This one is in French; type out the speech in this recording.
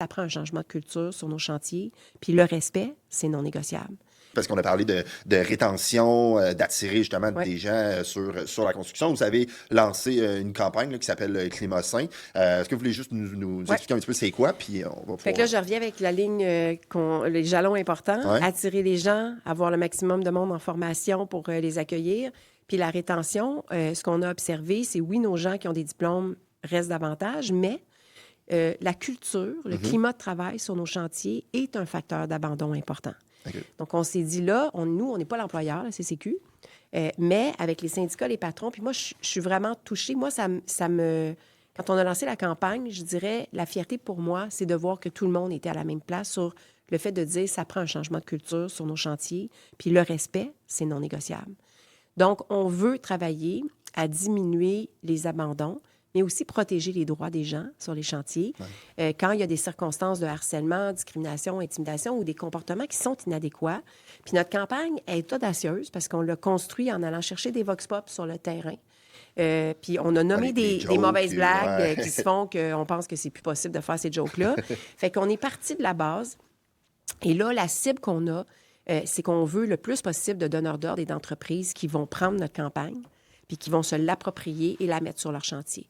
Ça prend un changement de culture sur nos chantiers. Puis le respect, c'est non négociable. Parce qu'on a parlé de rétention, d'attirer justement Ouais. des gens sur la construction. Vous avez lancé une campagne là, qui s'appelle Climat sain. Est-ce que vous voulez juste nous Ouais. expliquer un petit peu c'est quoi? Puis on va Fait que là, pouvoir... je reviens avec la ligne, les jalons importants, Ouais. attirer les gens, avoir le maximum de monde en formation pour les accueillir. Puis la rétention, ce qu'on a observé, c'est oui, nos gens qui ont des diplômes restent davantage, mais la culture, le climat de travail sur nos chantiers est un facteur d'abandon important. OK. Donc, on s'est dit là, nous, on n'est pas l'employeur, la CCQ, mais avec les syndicats, les patrons, puis moi, je suis vraiment touchée. Moi, ça me... Quand on a lancé la campagne, je dirais, la fierté pour moi, c'est de voir que tout le monde était à la même place sur le fait de dire ça prend un changement de culture sur nos chantiers, puis le respect, c'est non négociable. Donc, on veut travailler à diminuer les abandons, mais aussi protéger les droits des gens sur les chantiers. Quand il y a des circonstances de harcèlement, discrimination, intimidation ou des comportements qui sont inadéquats. Puis notre campagne est audacieuse parce qu'on l'a construit en allant chercher des vox pop sur le terrain. Puis on a nommé des des mauvaises jokes, blagues ouais. qui se font qu'on pense que c'est plus possible de faire ces jokes-là. Fait qu'on est parti de la base. Et là, la cible qu'on a, c'est qu'on veut le plus possible de donneurs d'ordre et d'entreprises qui vont prendre notre campagne puis qui vont se l'approprier et la mettre sur leur chantier.